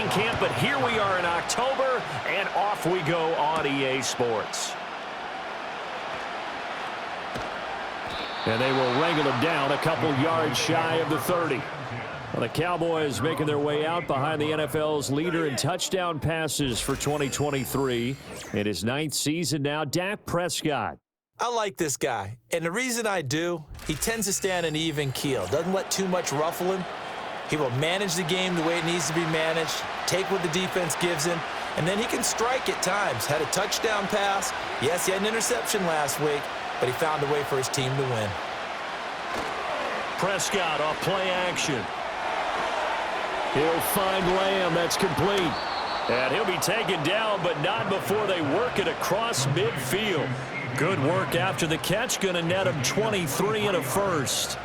camp, but here we are in October, and off we go on EA Sports. And they will wrangle him down a couple yards shy of the 30. Well, the Cowboys making their way out behind the NFL's leader in touchdown passes for 2023. In his 9th season now, Dak Prescott. I like this guy, and the reason I do, he tends to stand an even keel, doesn't let too much ruffle him. He will manage the game the way it needs to be managed, take what the defense gives him, and then he can strike at times. Had a touchdown pass. Yes, he had an interception last week, but he found a way for his team to win. Prescott off play action. He'll find Lamb. That's complete. And he'll be taken down, but not before they work it across midfield. Good work after the catch. Going to net him 23 and a first.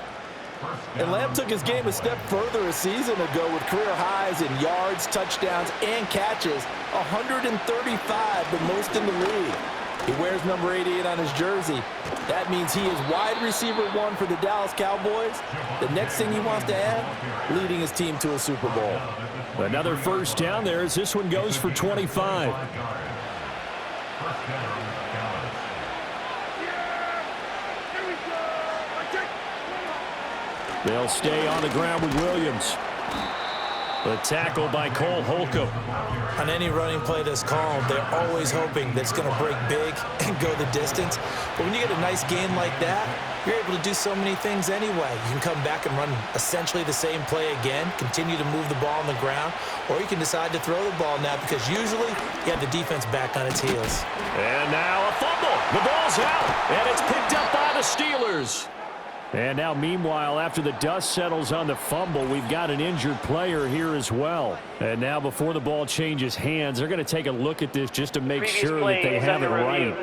And Lamb took his game a step further a season ago with career highs in yards, touchdowns, and catches. 135, the most in the league. He wears number 88 on his jersey. That means he is wide receiver 1 for the Dallas Cowboys. The next thing he wants to add, leading his team to a Super Bowl. Another first down there as this one goes for 25. They'll stay on the ground with Williams. The tackle by Cole Holcomb. On any running play that's called, they're always hoping that it's going to break big and go the distance. But when you get a nice gain like that, you're able to do so many things anyway. You can come back and run essentially the same play again, continue to move the ball on the ground, or you can decide to throw the ball now because usually you have the defense back on its heels. And now a fumble. The ball's out, and it's picked up by the Steelers. And now, meanwhile, after the dust settles on the fumble, we've got an injured player here as well. And now, before the ball changes hands, they're going to take a look at this just to make sure that they have it right.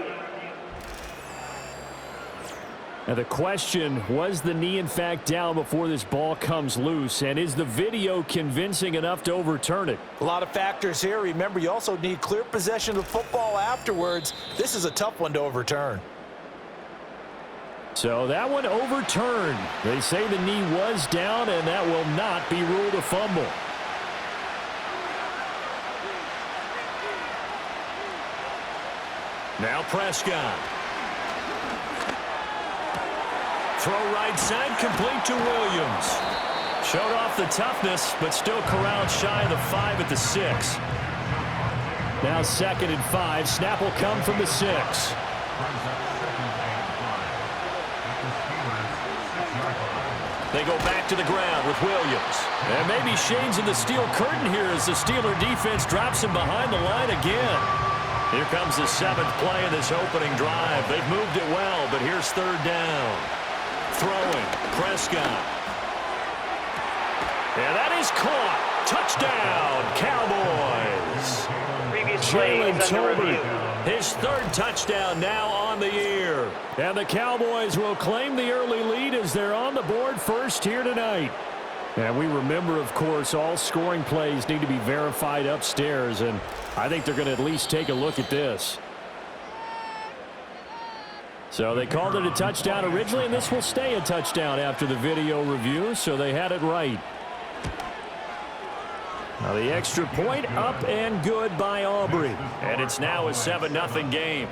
Now, the question, was the knee in fact down before this ball comes loose? And is the video convincing enough to overturn it? A lot of factors here. Remember, you also need clear possession of football afterwards. This is a tough one to overturn. So that one overturned. They say the knee was down, and that will not be ruled a fumble. Now Prescott. Throw right side, complete to Williams. Showed off the toughness, but still corralled shy of the 5 at the 6. Now 2nd and 5. Snap will come from the 6. They go back to the ground with Williams. And maybe shades in the steel curtain here as the Steeler defense drops him behind the line again. Here comes the 7th play of this opening drive. They've moved it well, but here's 3rd down. Throwing, Prescott. And that is caught. Touchdown, Cowboys. Jalen Tolbert, his 3rd touchdown now on the year. And the Cowboys will claim the early lead as they're on the board first here tonight. And we remember, of course, all scoring plays need to be verified upstairs, and I think they're going to at least take a look at this. So they called it a touchdown originally, and this will stay a touchdown after the video review, so they had it right. Now the extra point up and good by Aubrey. And it's now a 7-0 game.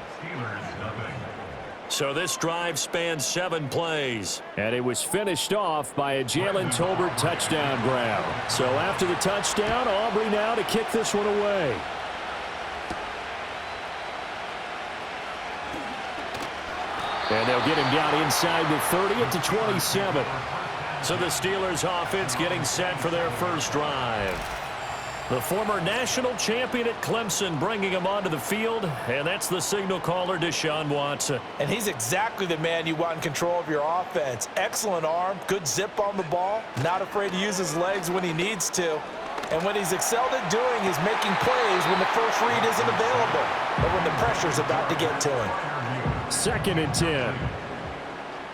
So this drive spans 7 plays. And it was finished off by a Jalen Tolbert touchdown grab. So after the touchdown, Aubrey now to kick this one away. And they'll get him down inside the 30 at the 27. So the Steelers offense getting set for their first drive. The former national champion at Clemson bringing him onto the field, and that's the signal caller, Deshaun Watson. And he's exactly the man you want in control of your offense. Excellent arm, good zip on the ball, not afraid to use his legs when he needs to. And what he's excelled at doing is making plays when the first read isn't available or when the pressure's about to get to him. 2nd and 10.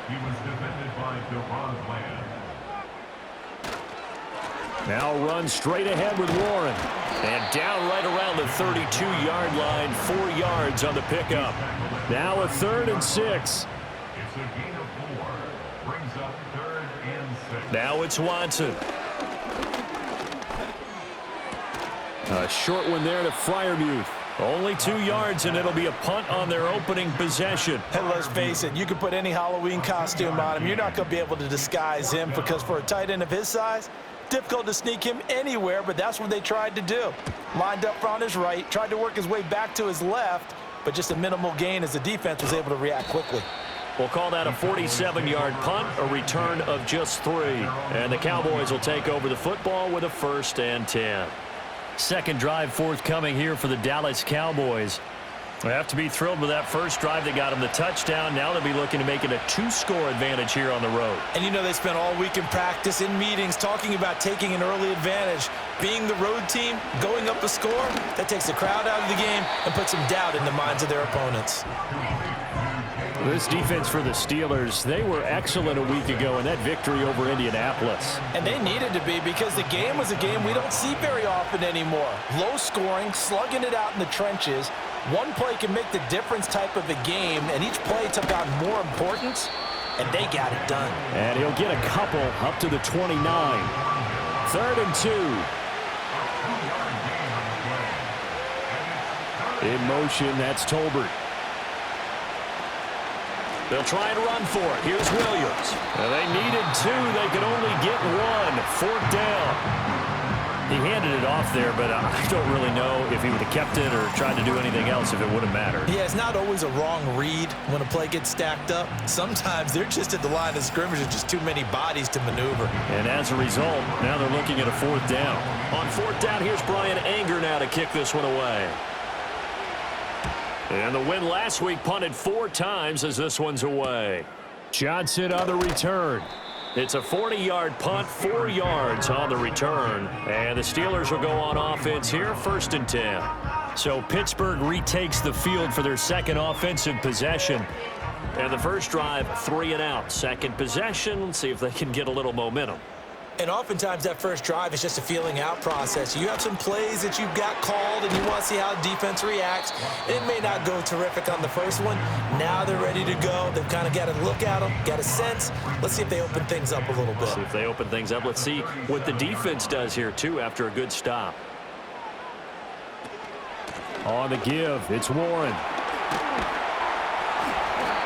He was defended by DeRon Bland. Now run straight ahead with Warren. And down right around the 32-yard line, 4 yards on the pickup. Now a 3rd and 6. It's a gain of 4. Brings up 3rd and 6. Now it's Watson. A short one there to Freiermuth. Only 2 yards, and it'll be a punt on their opening possession. And let's face it, you can put any Halloween costume on him. You're not going to be able to disguise him because for a tight end of his size, difficult to sneak him anywhere, but that's what they tried to do. Lined up on his right, tried to work his way back to his left, but just a minimal gain as the defense was able to react quickly. We'll call that a 47-yard punt, a return of just 3. And the Cowboys will take over the football with a 1st and 10. Second drive forthcoming here for the Dallas Cowboys. They have to be thrilled with that first drive that got them the touchdown. Now they'll be looking to make it a 2-score advantage here on the road. And you know they spent all week in practice, in meetings, talking about taking an early advantage. Being the road team, going up a score, that takes the crowd out of the game and puts some doubt in the minds of their opponents. This defense for the Steelers, they were excellent a week ago in that victory over Indianapolis. And they needed to be because the game was a game we don't see very often anymore. Low scoring, slugging it out in the trenches. One play can make the difference type of a game, and each play took on more importance, and they got it done. And he'll get a couple up to the 29. 3rd and 2. In motion, that's Tolbert. They'll try and run for it. Here's Williams. And they needed 2. They could only get 1. 4th down. He handed it off there, but I don't really know if he would have kept it or tried to do anything else if it would have mattered. Yeah, it's not always a wrong read when a play gets stacked up. Sometimes they're just at the line of scrimmage with just too many bodies to maneuver. And as a result, now they're looking at a 4th down. On 4th down, here's Brian Anger now to kick this one away. And the win last week punted 4 times as this one's away. Johnson on the return. It's a 40-yard punt, 4 yards on the return. And the Steelers will go on offense here, 1st and 10. So Pittsburgh retakes the field for their second offensive possession. And the first drive, 3 and out. Second possession, let's see if they can get a little momentum. And oftentimes that first drive is just a feeling out process. You have some plays that you've got called and you want to see how the defense reacts. It may not go terrific on the first one. Now they're ready to go. They've kind of got to look at them, got a sense. Let's see if they open things up a little bit. See if they open things up. Let's see what the defense does here, too, after a good stop. On the give, it's Warren.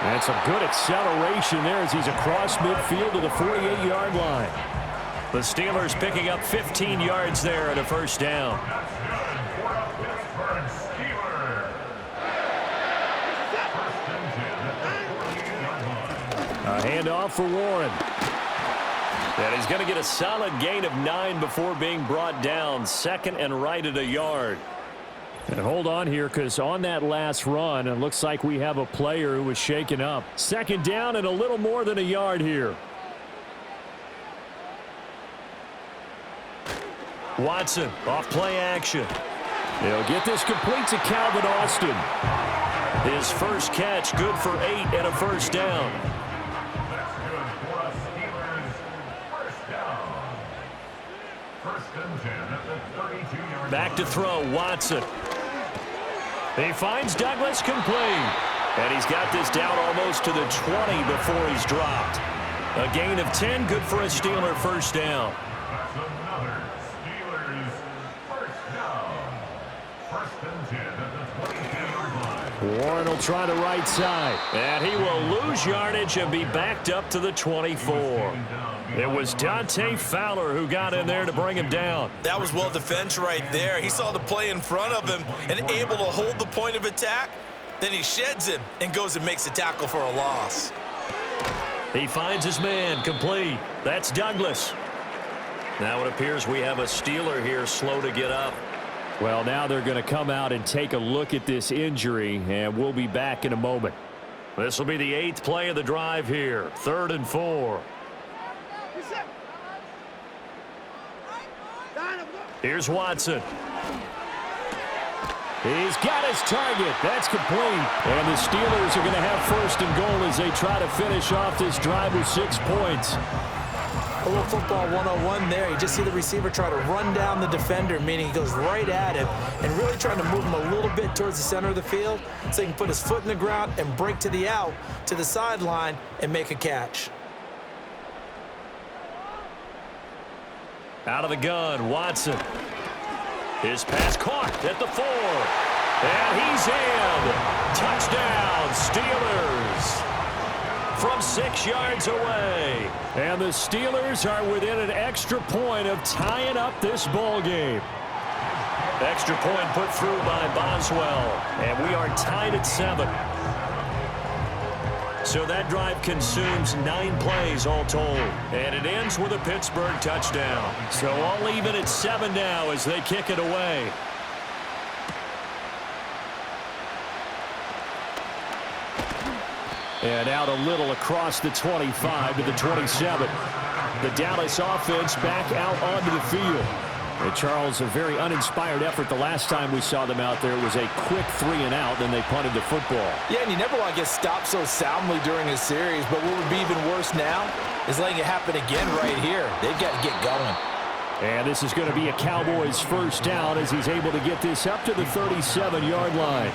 That's a good acceleration there as he's across midfield to the 48-yard line. The Steelers picking up 15 yards there at a 1st down. A handoff for Warren. And he's going to get a solid gain of 9 before being brought down. 2nd and right at a yard. And hold on here because on that last run, it looks like we have a player who was shaken up. 2nd down and a little more than a yard here. Watson, off play action. He'll get this complete to Calvin Austin. His first catch, good for 8 and a 1st down. That's good for us, Steelers. 1st down. 1st and 10 at the 32-yard line. Back to throw, Watson. He finds Douglas complete. And he's got this down almost to the 20 before he's dropped. A gain of 10, good for a Steeler 1st down. That's another Steelers 1st down. 1st and 10 at the 22-yard line. Warren will try the right side. And he will lose yardage and be backed up to the 24. It was Dante Fowler who got in there to bring him down. That was well defense right there. He saw the play in front of him and able to hold the point of attack. Then he sheds him and goes and makes a tackle for a loss. He finds his man complete. That's Douglas. Now it appears we have a Steeler here slow to get up. Well, now they're going to come out and take a look at this injury, and we'll be back in a moment. This will be the 8th play of the drive here. 3rd and 4. Here's Watson. He's got his target. That's complete. And the Steelers are going to have 1st and goal as they try to finish off this drive with 6 points. A little football 101 there. You just see the receiver try to run down the defender, meaning he goes right at him and really trying to move him a little bit towards the center of the field so he can put his foot in the ground and break to the out, to the sideline, and make a catch. Out of the gun, Watson. His pass caught at the 4. And he's in. Touchdown, Steelers. From 6 yards away. And the Steelers are within an extra point of tying up this ball game. Extra point put through by Boswell. And we are tied at 7. So that drive consumes 9 plays all told. And it ends with a Pittsburgh touchdown. So all even at 7 now as they kick it away. And out a little across the 25 to the 27. The Dallas offense back out onto the field. And Charles, a very uninspired effort the last time we saw them out there. It was a quick 3-and-out, then they punted the football. Yeah, and you never want to get stopped so soundly during a series, but what would be even worse now is letting it happen again right here. They've got to get going. And this is going to be a Cowboys first down as he's able to get this up to the 37-yard line.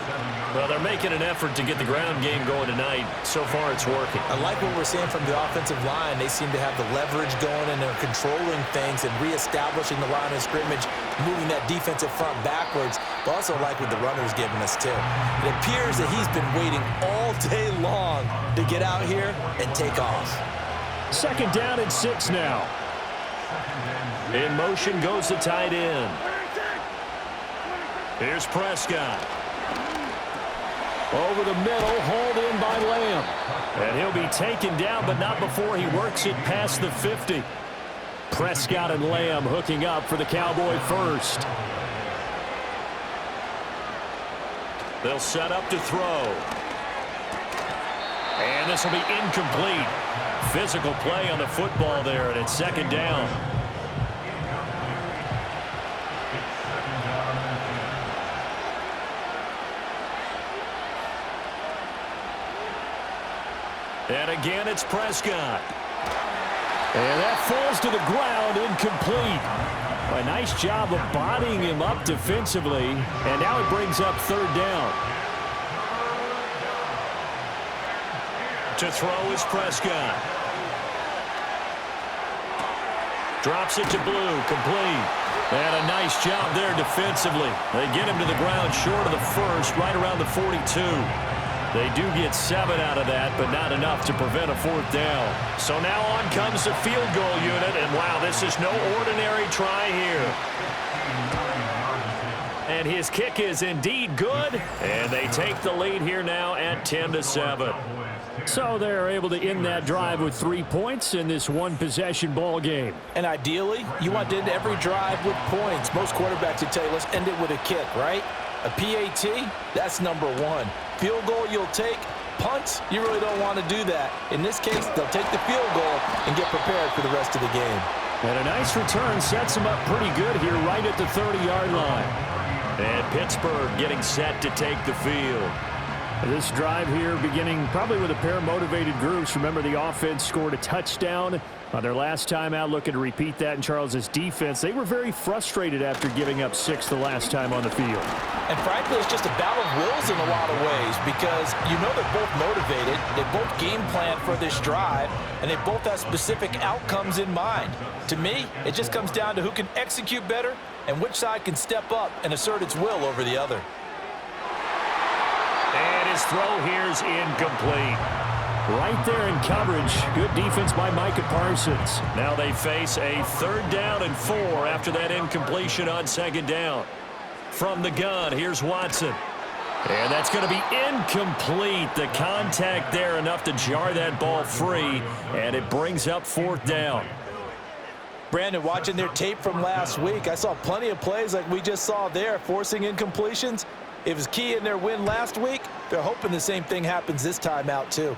Well, they're making an effort to get the ground game going tonight. So far, it's working. I like what we're seeing from the offensive line. They seem to have the leverage going, and they're controlling things and reestablishing the line of scrimmage, moving that defensive front backwards. But also like what the runner's giving us, too. It appears that he's been waiting all day long to get out here and take off. Second down and 6 now. In motion goes the tight end. Here's Prescott. Over the middle, hauled in by Lamb. And he'll be taken down, but not before he works it past the 50. Prescott and Lamb hooking up for the Cowboy first. They'll set up to throw. And this will be incomplete. Physical play on the football there, and it's second down. And again, it's Prescott. And that falls to the ground, incomplete. A nice job of bodying him up defensively. And now it brings up third down. To throw is Prescott. Drops it to Blue, complete. And a nice job there defensively. They get him to the ground short of the first, right around the 42. They do get 7 out of that, but not enough to prevent a fourth down. So now on comes the field goal unit, and wow, this is no ordinary try here. And his kick is indeed good, and they take the lead here now at 10-7. So they're able to end that drive with 3 points in this one-possession ball game. And ideally, you want to end every drive with points. Most quarterbacks would tell you, let's end it with a kick, right? A PAT, that's number 1. Field goal you'll take. Punts, you really don't want to do that. In this case, they'll take the field goal and get prepared for the rest of the game. And a nice return sets them up pretty good here right at the 30-yard line. And Pittsburgh getting set to take the field. This drive here beginning probably with a pair of motivated groups. Remember, the offense scored a touchdown on their last time out, looking to repeat that in Charles's defense. They were very frustrated after giving up 6 the last time on the field. And frankly, it's just a battle of wills in a lot of ways because you know they're both motivated. They both game plan for this drive, and they both have specific outcomes in mind. To me, it just comes down to who can execute better and which side can step up and assert its will over the other. And his throw here is incomplete. Right there in coverage. Good defense by Micah Parsons. Now they face a 3rd down and 4 after that incompletion on 2nd down. From the gun, here's Watson. And that's going to be incomplete. The contact there enough to jar that ball free, and it brings up 4th down. Brandon, watching their tape from last week, I saw plenty of plays like we just saw there, forcing incompletions. It was key in their win last week. They're hoping the same thing happens this time out, too.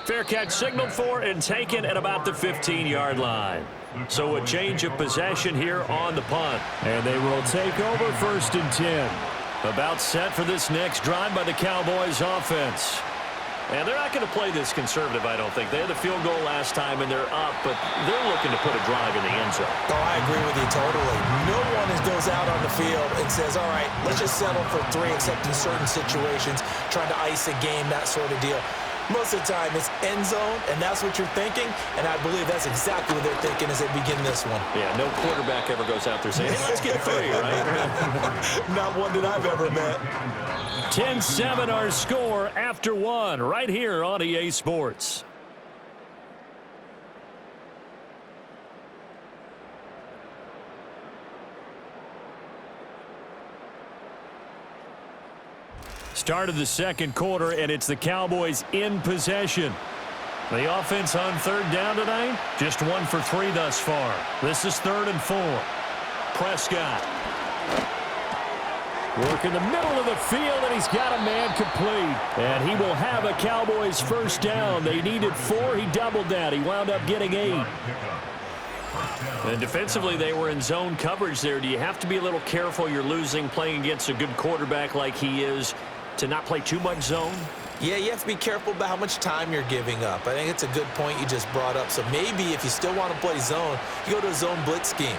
Fair catch signaled for and taken at about the 15-yard line. So a change of possession here on the punt. And they will take over 1st and 10. About set for this next drive by the Cowboys offense. And they're not going to play this conservative, I don't think. They had the field goal last time, and they're up, but they're looking to put a drive in the end zone. Oh, I agree with you totally. No one goes out on the field and says, all right, let's just settle for 3, except in certain situations, trying to ice a game, that sort of deal. Most of the time, it's end zone, and that's what you're thinking, and I believe that's exactly what they're thinking as they begin this one. Yeah, no quarterback ever goes out there saying, hey, let's get 3, right? Not one that I've ever met. 10-7 our score after 1 right here on EA Sports. Start of the second quarter, and it's the Cowboys in possession. The offense on 3rd down tonight, just 1 for 3 thus far. This is 3rd and 4. Prescott. Work in the middle of the field, and he's got a man complete. And he will have a Cowboys first down. They needed 4. He doubled that. He wound up getting 8. And defensively, they were in zone coverage there. Do you have to be a little careful? You're losing playing against a good quarterback like he is to not play too much zone? Yeah, you have to be careful about how much time you're giving up. I think it's a good point you just brought up. So maybe if you still want to play zone, you go to a zone blitz scheme.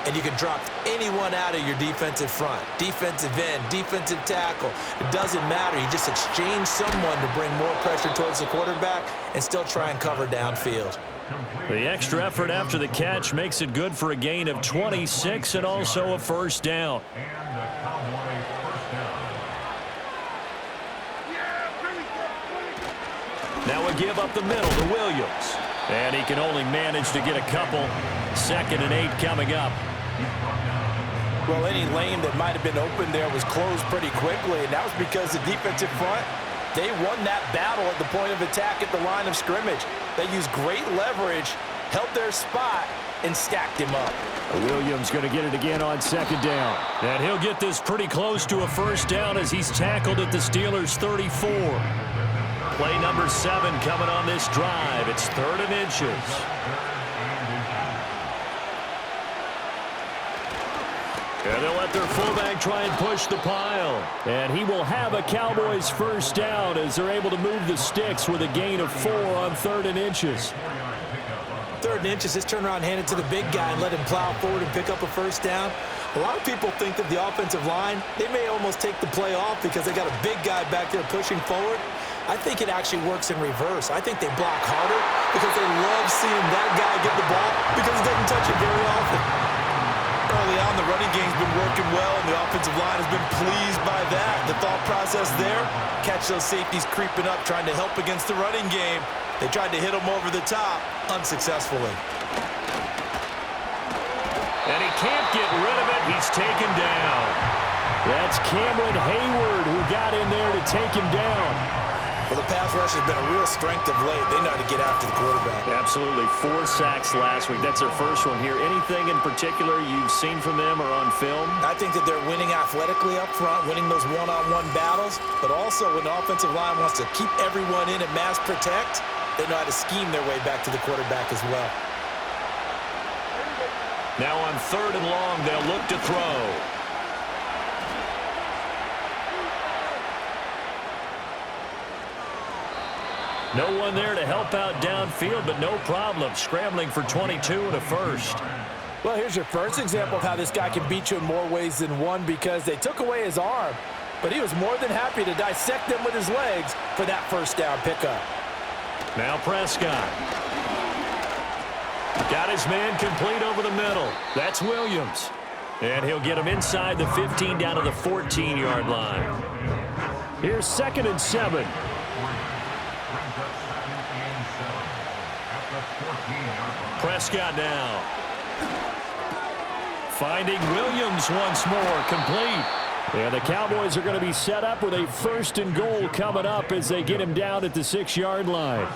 And you can drop anyone out of your defensive front. Defensive end, defensive tackle. It doesn't matter. You just exchange someone to bring more pressure towards the quarterback and still try and cover downfield. The extra effort after the catch makes it good for a gain of 26 and also a first down. Now we give up the middle to Williams. And he can only manage to get a couple. 2nd and 8 coming up. Well, any lane that might have been open there was closed pretty quickly, and that was because the defensive front, they won that battle at the point of attack at the line of scrimmage. They used great leverage, held their spot, and stacked him up. Williams going to get it again on 2nd down. And he'll get this pretty close to a first down as he's tackled at the Steelers' 34. Play number 7 coming on this drive. It's 3rd and inches. And they'll let their fullback try and push the pile. And he will have a Cowboys first down as they're able to move the sticks with a gain of 4 on 3rd and inches. 3rd and inches, just turn around, hand it to the big guy, and let him plow forward and pick up a first down. A lot of people think that the offensive line, they may almost take the play off because they got a big guy back there pushing forward. I think it actually works in reverse. I think they block harder because they love seeing that guy get the ball because he doesn't touch it very often. Early on, the running game's been working well, and the offensive line has been pleased by that. The thought process there, catch those safeties creeping up, trying to help against the running game. They tried to hit him over the top, unsuccessfully. And he can't get rid of it. He's taken down. That's Cameron Hayward who got in there to take him down. Well, the pass rush has been a real strength of late. They know how to get after the quarterback. Absolutely. 4 sacks last week. That's their first one here. Anything in particular you've seen from them or on film? I think that they're winning athletically up front, winning those one-on-one battles, but also when the offensive line wants to keep everyone in and mass protect, they know how to scheme their way back to the quarterback as well. Now on 3rd and long, they'll look to throw. No one there to help out downfield, but no problem. Scrambling for 22 and a first. Well, here's your first example of how this guy can beat you in more ways than one because they took away his arm, but he was more than happy to dissect them with his legs for that first down pickup. Now Prescott. Got his man complete over the middle. That's Williams. And he'll get him inside the 15 down to the 14-yard line. Here's 2nd and 7. Prescott now. Finding Williams once more, complete. And the Cowboys are going to be set up with a 1st and goal coming up as they get him down at the 6-yard line.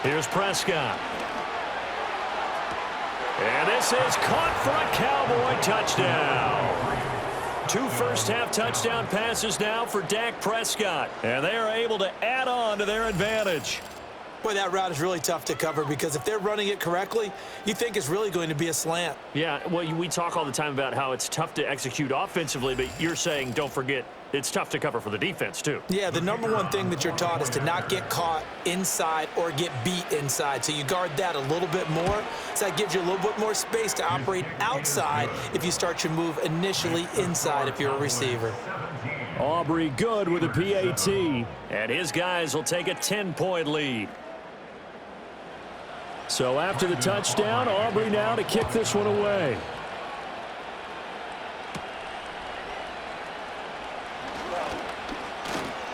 Here's Prescott. And this is caught for a Cowboy touchdown. 2 first-half touchdown passes now for Dak Prescott. And they are able to add on to their advantage. Boy, that route is really tough to cover because if they're running it correctly, you think it's really going to be a slant. Yeah, well, we talk all the time about how it's tough to execute offensively, but you're saying don't forget it's tough to cover for the defense, too. Yeah, the number one thing that you're taught is to not get caught inside or get beat inside. So you guard that a little bit more. So that gives you a little bit more space to operate outside if you start your move initially inside if you're a receiver. Aubrey good with a PAT, and his guys will take a 10-point lead. So after the touchdown, Aubrey now to kick this one away.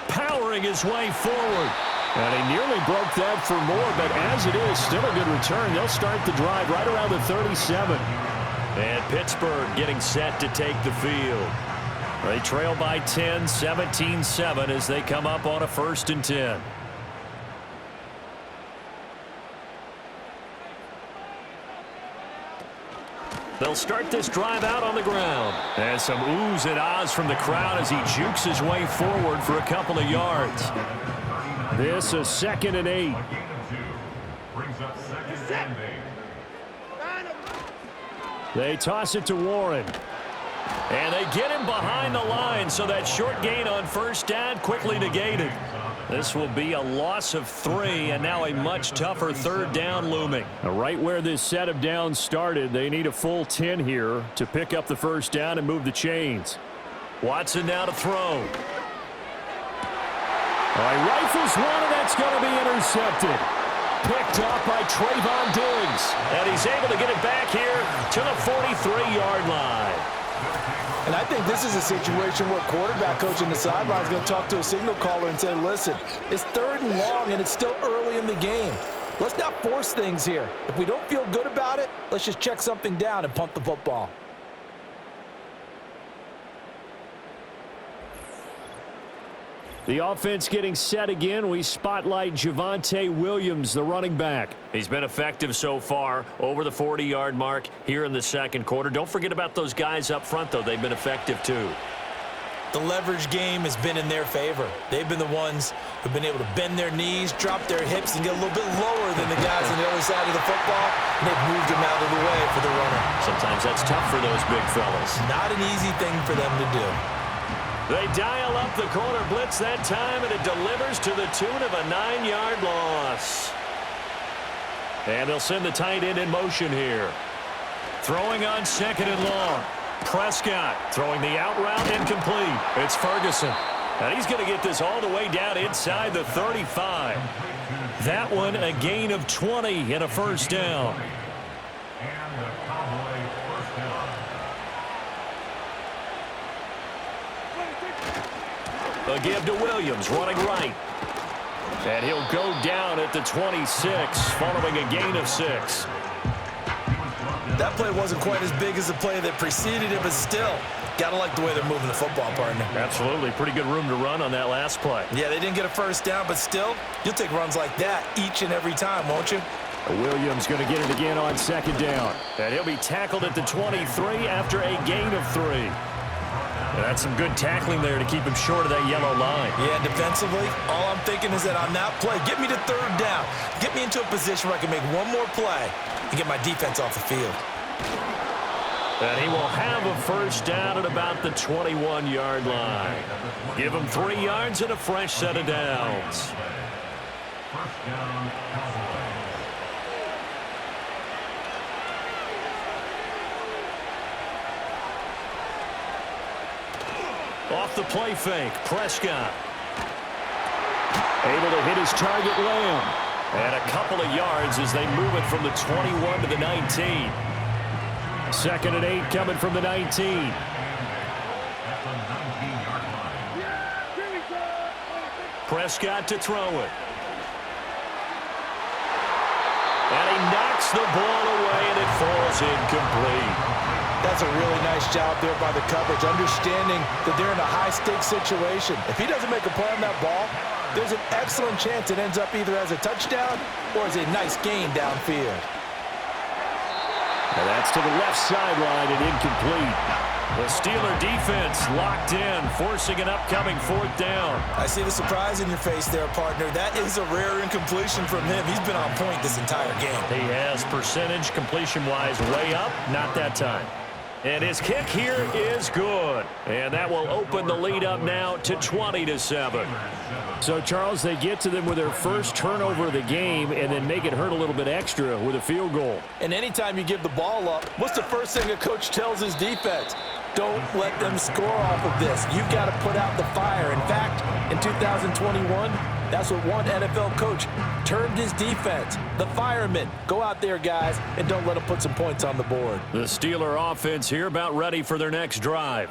Powering his way forward. And he nearly broke that for more, but as it is, still a good return. They'll start the drive right around the 37. And Pittsburgh getting set to take the field. They trail by 10, 17-7 as they come up on a 1st and 10. They'll start this drive out on the ground. And some oohs and ahs from the crowd as he jukes his way forward for a couple of yards. This is 2nd and 8. Brings up 2nd and 8. They toss it to Warren. And they get him behind the line, so that short gain on 1st down quickly negated. This will be a loss of 3, and now a much tougher 3rd down looming. Right where this set of downs started, they need a full 10 here to pick up the 1st down and move the chains. Watson now to throw. He rifles one, and that's going to be intercepted. Picked up by Trayvon Diggs. And he's able to get it back here to the 43-yard line. And I think this is a situation where quarterback coach in the sideline is going to talk to a signal caller and say, listen, it's 3rd and long, and it's still early in the game. Let's not force things here. If we don't feel good about it, let's just check something down and punt the football. The offense getting set again. We spotlight Javonte Williams, the running back. He's been effective so far, over the 40-yard mark here in the 2nd quarter. Don't forget about those guys up front, though. They've been effective, too. The leverage game has been in their favor. They've been the ones who've been able to bend their knees, drop their hips, and get a little bit lower than the guys on the other side of the football, and they've moved them out of the way for the runner. Sometimes that's tough for those big fellas. Not an easy thing for them to do. They dial up the corner blitz that time, and it delivers to the tune of a 9-yard loss. And they'll send the tight end in motion here. Throwing on 2nd and long. Prescott throwing the out route incomplete. It's Ferguson. And he's going to get this all the way down inside the 35. That one a gain of 20 and a 1st down. And the Cowboy 1st down. A give to Williams, running right. And he'll go down at the 26, following a gain of 6. That play wasn't quite as big as the play that preceded it, but still, got to like the way they're moving the football, partner. Absolutely. Pretty good room to run on that last play. Yeah, they didn't get a 1st down, but still, you'll take runs like that each and every time, won't you? Williams going to get it again on 2nd down. And he'll be tackled at the 23 after a gain of 3. That's some good tackling there to keep him short of that yellow line. Yeah, defensively, all I'm thinking is that on that play, get me to 3rd down. Get me into a position where I can make one more play and get my defense off the field. And he will have a 1st down at about the 21-yard line. Give him 3 yards and a fresh set of downs. 1st down, Cowboys. Off the play fake, Prescott. Able to hit his target, Lamb. And a couple of yards as they move it from the 21 to the 19. 2nd and 8 coming from the 19. At the 19-yard line. Prescott to throw it. And he knocks the ball away, and it falls incomplete. That's a really nice job there by the coverage, understanding that they're in a high-stakes situation. If he doesn't make a play on that ball, there's an excellent chance it ends up either as a touchdown or as a nice gain downfield. And that's to the left sideline and incomplete. The Steeler defense locked in, forcing an upcoming 4th down. I see the surprise in your face there, partner. That is a rare incompletion from him. He's been on point this entire game. He has percentage completion-wise way up, not that time. And his kick here is good. And that will open the lead up now to 20-7. So, Charles, they get to them with their first turnover of the game and then make it hurt a little bit extra with a field goal. And anytime you give the ball up, what's the first thing a coach tells his defense? Don't let them score off of this. You've got to put out the fire. In fact, in 2021, that's what one NFL coach termed his defense. The firemen. Go out there, guys, and don't let them put some points on the board. The Steeler offense here about ready for their next drive.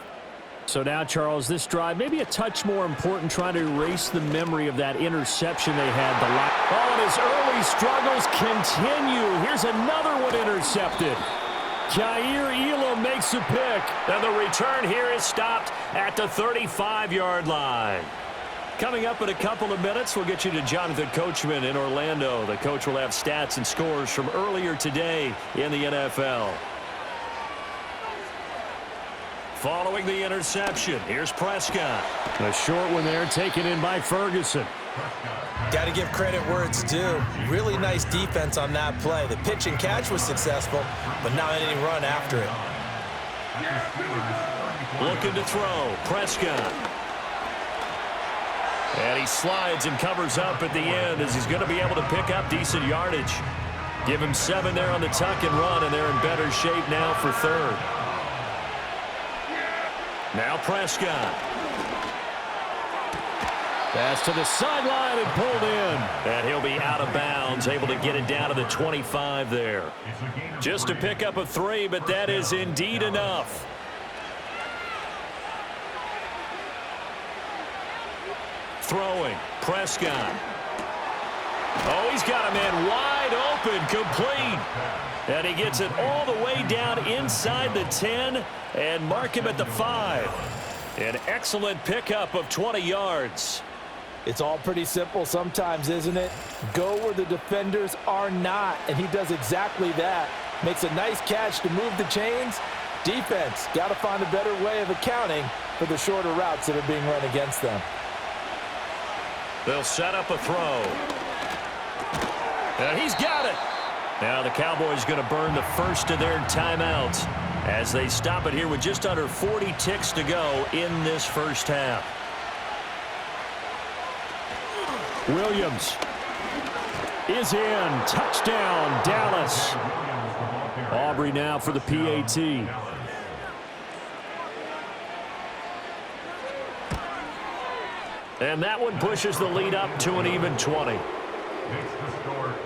So now, Charles, this drive maybe a touch more important, trying to erase the memory of that interception they had the last. Oh, and his early struggles continue. Here's another one intercepted. Kaiir Elam makes a pick. And the return here is stopped at the 35-yard line. Coming up in a couple of minutes, we'll get you to Jonathan Coachman in Orlando. The coach will have stats and scores from earlier today in the NFL. Following the interception, here's Prescott. A short one there, taken in by Ferguson. Got to give credit where it's due. Really nice defense on that play. The pitch and catch was successful, but not any run after it. Looking to throw, Prescott. And he slides and covers up at the end as he's going to be able to pick up decent yardage. Give him 7 there on the tuck and run, and they're in better shape now for third. Now Prescott. Pass to the sideline and pulled in. And he'll be out of bounds, able to get it down to the 25 there. Just a pickup of 3, but that is indeed enough. Throwing, Prescott. Oh, he's got a man wide open, complete. And he gets it all the way down inside the 10 and mark him at the 5. An excellent pickup of 20 yards. It's all pretty simple sometimes, isn't it? Go where the defenders are not, and he does exactly that. Makes a nice catch to move the chains. Defense, got to find a better way of accounting for the shorter routes that are being run against them. They'll set up a throw. And he's got it. Now the Cowboys going to burn the first of their timeouts as they stop it here with just under 40 ticks to go in this first half. Williams is in. Touchdown, Dallas. Aubrey now for the PAT. And that one pushes the lead up to an even 20.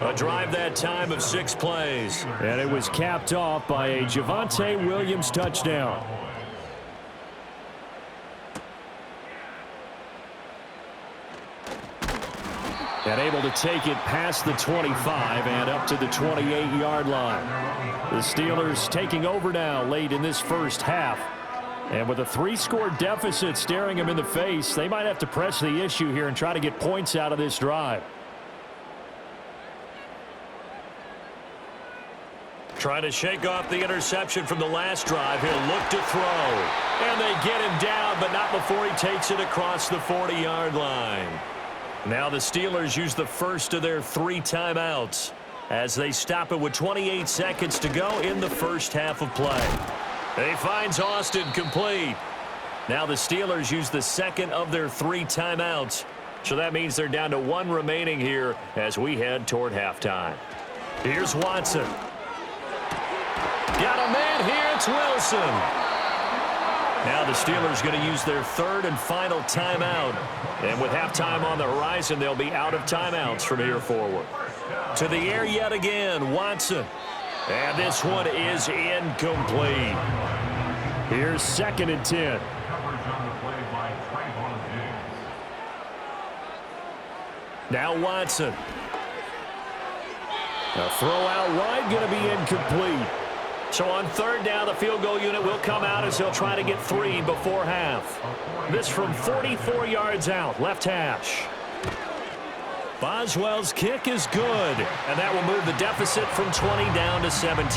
A drive that time of 6 plays. And it was capped off by a Javonte Williams touchdown. And able to take it past the 25 and up to the 28-yard line. The Steelers taking over now late in this first half. And with a 3-score deficit staring them in the face, they might have to press the issue here and try to get points out of this drive. Trying to shake off the interception from the last drive. He'll look to throw. And they get him down, but not before he takes it across the 40-yard line. Now the Steelers use the first of their 3 timeouts as they stop it with 28 seconds to go in the first half of play. He finds Austin complete. Now the Steelers use the second of their 3 timeouts. So that means they're down to 1 remaining here as we head toward halftime. Here's Watson. Got a man here. It's Wilson. Now the Steelers going to use their 3rd and final timeout. And with halftime on the horizon, they'll be out of timeouts from here forward. To the air yet again, Watson. And this one is incomplete. Here's 2nd and 10. Now Watson. A throw out wide going to be incomplete. So on 3rd down, the field goal unit will come out as he'll try to get 3 before half. This from 44 yards out, left hash. Boswell's kick is good, and that will move the deficit from 20 down to 17.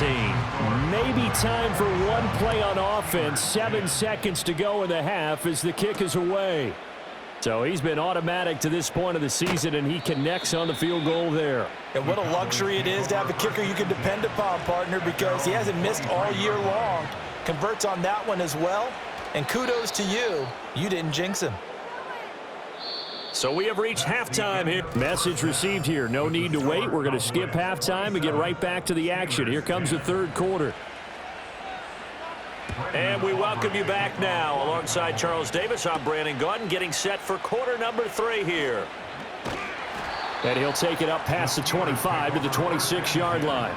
Maybe time for one play on offense. 7 seconds to go in the half as the kick is away. So he's been automatic to this point of the season, and he connects on the field goal there. And what a luxury it is to have a kicker you can depend upon, partner, because he hasn't missed all year long. converts on that one as well. And kudos to you. You didn't jinx him. So we have reached halftime here. Message received here. No need to wait. We're going to skip halftime and get right back to the action. Here comes the third quarter. And we welcome you back now. Alongside Charles Davis, I'm Brandon Gaudin, getting set for quarter number 3 here. And he'll take it up past the 25 to the 26-yard line.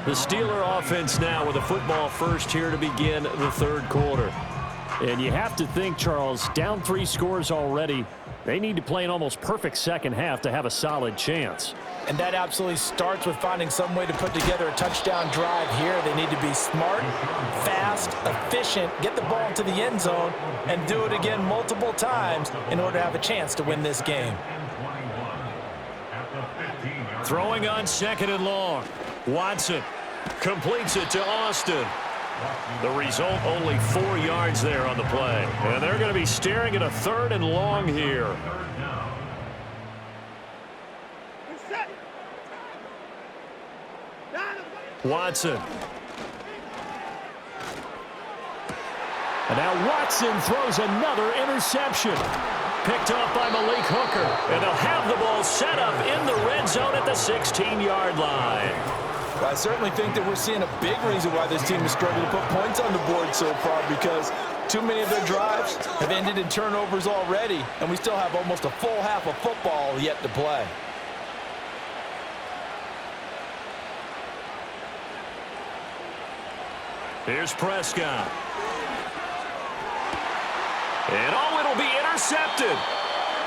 The Steeler offense now with a football first here to begin the third quarter. And you have to think, Charles, down 3 scores already. They need to play an almost perfect second half to have a solid chance. And that absolutely starts with finding some way to put together a touchdown drive here. They need to be smart, fast, efficient, get the ball into the end zone, and do it again multiple times in order to have a chance to win this game. Throwing on 2nd and long. Watson completes it to Austin. The result, only 4 yards there on the play. And they're going to be staring at a 3rd and long here. Watson. And now Watson throws another interception. Picked off by Malik Hooker. And they'll have the ball set up in the red zone at the 16-yard line. Well, I certainly think that we're seeing a big reason why this team has struggled to put points on the board so far, because too many of their drives have ended in turnovers already, and we still have almost a full half of football yet to play. Here's Prescott. And it'll be intercepted.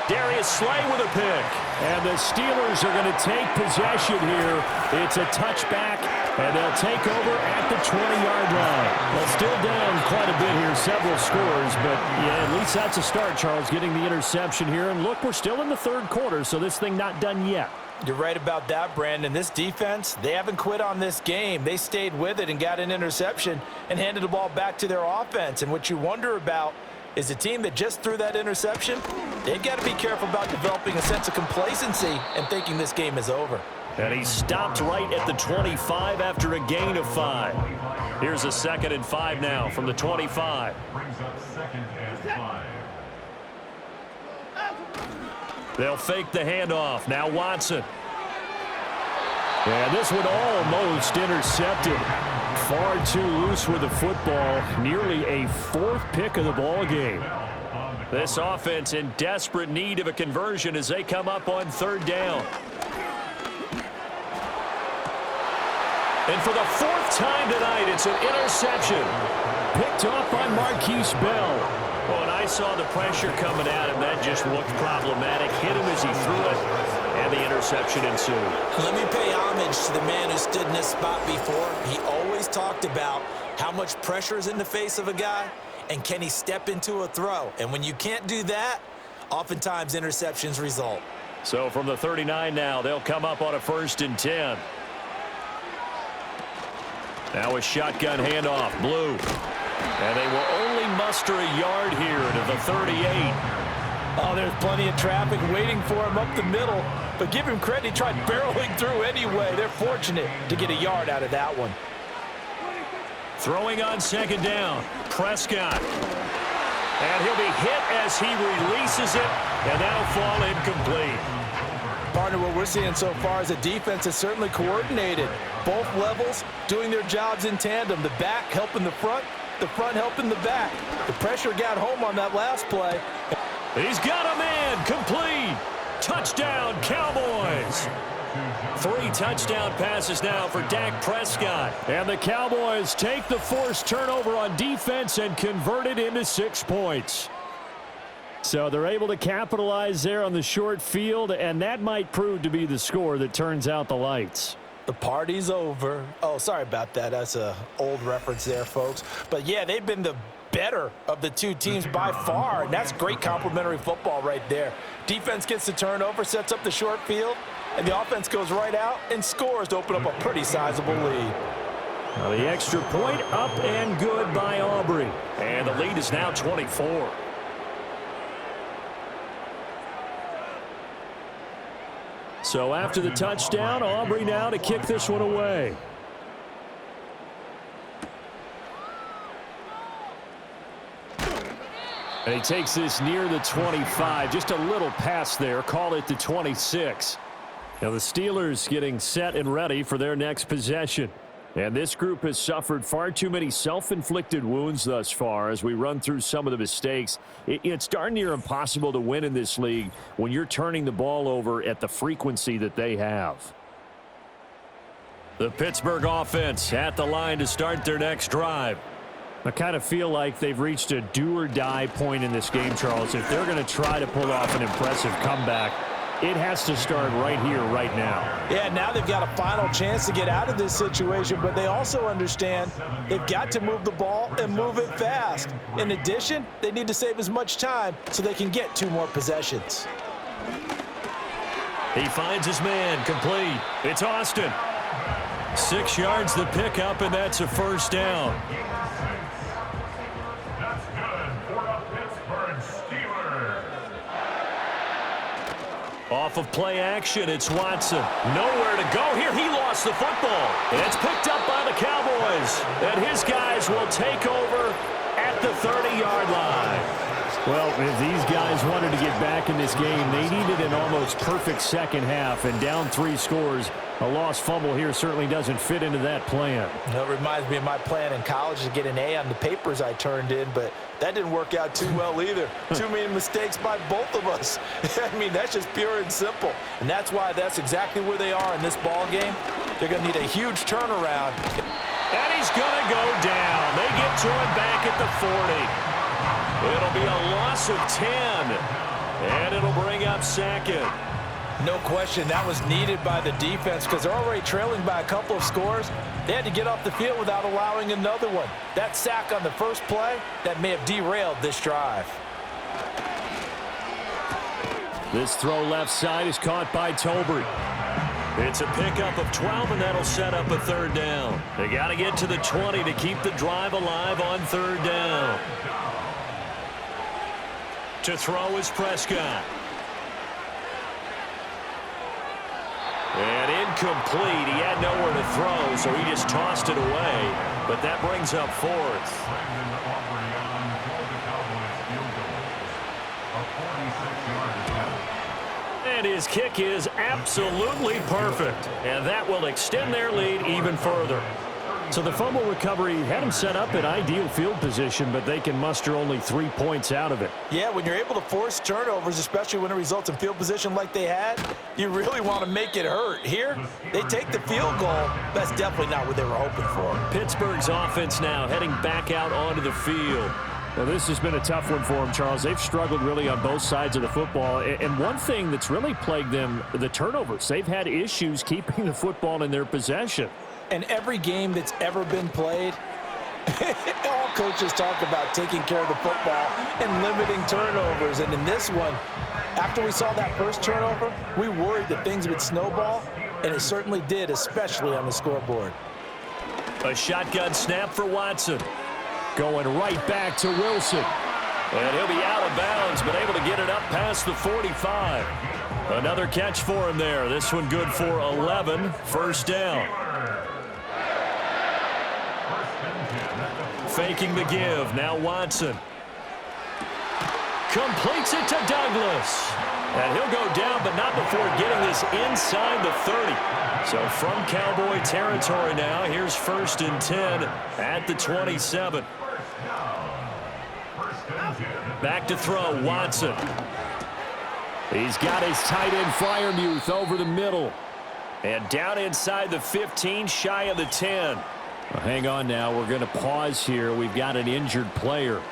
Darius Slay with a pick. And the Steelers are going to take possession here. It's a touchback, and they'll take over at the 20-yard line. Well, still down quite a bit here, several scores, but yeah, at least that's a start, Charles, getting the interception here. And look, we're still in the third quarter, so this thing not done yet. You're right about that, Brandon. This defense, they haven't quit on this game. They stayed with it and got an interception and handed the ball back to their offense. And what you wonder about is the team that just threw that interception, they've got to be careful about developing a sense of complacency and thinking this game is over. And he stopped right at the 25 after a gain of 5. Here's a 2nd and 5 now from the 25. Brings up 2nd and 5. They'll fake the handoff. Now Watson. Yeah, this one almost intercepted. Far too loose with the football. Nearly a 4th pick of the ball game. This offense in desperate need of a conversion as they come up on 3rd down. And for the 4th time tonight, it's an interception. Picked off by Marquise Bell. Well, and I saw the pressure coming at him. That just looked problematic. Hit him as he threw it, and the interception ensued. Let me pay homage to the man who stood in this spot before. He always talked about how much pressure is in the face of a guy, and can he step into a throw. And when you can't do that, oftentimes interceptions result. So from the 39 now, they'll come up on a 1st and 10. Now a shotgun handoff, Blue. And they will only muster a yard here to the 38. Oh, there's plenty of traffic waiting for him up the middle. But give him credit, he tried barreling through anyway. They're fortunate to get a yard out of that one. Throwing on 2nd down, Prescott. And he'll be hit as he releases it, and that'll fall incomplete. Partner, what we're seeing so far is a defense that's certainly coordinated. Both levels doing their jobs in tandem. The back helping the front helping the back. The pressure got home on that last play. He's got a man, complete. Touchdown, Cowboys. 3 touchdown passes now for Dak Prescott. And the Cowboys take the forced turnover on defense and convert it into 6 points. So they're able to capitalize there on the short field, and that might prove to be the score that turns out the lights. The party's over. Oh, sorry about that. That's an old reference there, folks. But, yeah, they've been the better of the two teams by far, and that's great complimentary football right there. Defense gets the turnover, sets up the short field, and the offense goes right out and scores to open up a pretty sizable lead. Now the extra point up and good by Aubrey. And the lead is now 24. So after the touchdown, Aubrey now to kick this one away. And he takes this near the 25. Just a little pass there. Call it the 26. Now the Steelers getting set and ready for their next possession. And this group has suffered far too many self-inflicted wounds thus far as we run through some of the mistakes. It's darn near impossible to win in this league when you're turning the ball over at the frequency that they have. The Pittsburgh offense at the line to start their next drive. I kind of feel like they've reached a do-or-die point in this game, Charles. If they're going to try to pull off an impressive comeback, it has to start right here, right now. Yeah, now they've got a final chance to get out of this situation, but they also understand they've got to move the ball and move it fast. In addition, they need to save as much time so they can get 2 more possessions. He finds his man, complete. It's Austin. 6 yards the pickup, and that's a first down. That's good for the Pittsburgh Steelers. Off of play action, it's Watson. Nowhere to go here. He lost the football. And it's picked up by the Cowboys. And his guys will take over at the 30-yard line. Well, if these guys wanted to get back in this game, they needed an almost perfect second half. And down 3 scores, a lost fumble here certainly doesn't fit into that plan. It reminds me of my plan in college to get an A on the papers I turned in, but that didn't work out too well either. Too many mistakes by both of us. I mean, that's just pure and simple. And that's why that's exactly where they are in this ball game. They're going to need a huge turnaround. And he's going to go down. They get to him back at the 40. It'll be a loss of 10. And it'll bring up second. No question, that was needed by the defense because they're already trailing by a couple of scores. They had to get off the field without allowing another one. That sack on the first play, that may have derailed this drive. This throw left side is caught by Tolbert. It's a pickup of 12, and that'll set up a 3rd down. They got to get to the 20 to keep the drive alive on 3rd down. To throw is Prescott. And incomplete. He had nowhere to throw, so he just tossed it away. But that brings up 4th. And his kick is absolutely perfect. And that will extend their lead even further. So the fumble recovery had them set up in ideal field position, but they can muster only 3 points out of it. Yeah, when you're able to force turnovers, especially when it results in field position like they had, you really want to make it hurt. Here, they take the field goal. That's definitely not what they were hoping for. Pittsburgh's offense now heading back out onto the field. Well, this has been a tough one for them, Charles. They've struggled really on both sides of the football. And one thing that's really plagued them, the turnovers. They've had issues keeping the football in their possession. And every game that's ever been played, all coaches talk about taking care of the football and limiting turnovers. And in this one, after we saw that first turnover, we worried that things would snowball, and it certainly did, especially on the scoreboard. A shotgun snap for Watson. Going right back to Wilson. And he'll be out of bounds, but able to get it up past the 45. Another catch for him there. This one good for 11. 1st down. Faking the give. Now Watson. Completes it to Douglas. And he'll go down, but not before getting this inside the 30. So from Cowboy territory now, here's 1st and 10 at the 27. Back to throw, Watson. He's got his tight end Freiermuth over the middle. And down inside the 15, shy of the 10. Well, hang on now. We're going to pause here. We've got an injured player.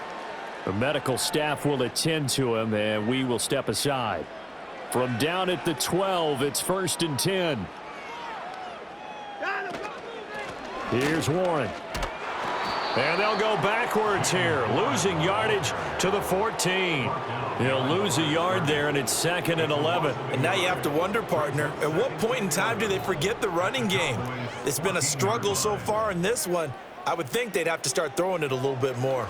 The medical staff will attend to him, and we will step aside. From down at the 12, it's 1st and 10. Here's Warren. And they'll go backwards here, losing yardage to the 14. He'll lose a yard there, and it's 2nd and 11. And now you have to wonder, partner, at what point in time do they forget the running game? It's been a struggle so far in this one. I would think they'd have to start throwing it a little bit more.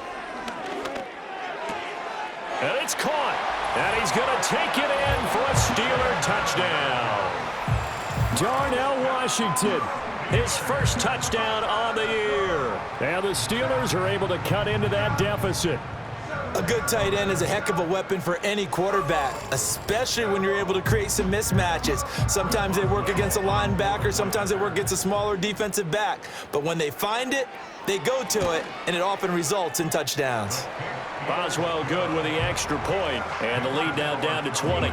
And it's caught. And he's going to take it in for a Steeler touchdown. Darnell Washington. His 1st touchdown on the year. And the Steelers are able to cut into that deficit. A good tight end is a heck of a weapon for any quarterback, especially when you're able to create some mismatches. Sometimes they work against a linebacker, sometimes they work against a smaller defensive back. But when they find it, they go to it, and it often results in touchdowns. Boswell good with the extra point, and the lead now down to 20.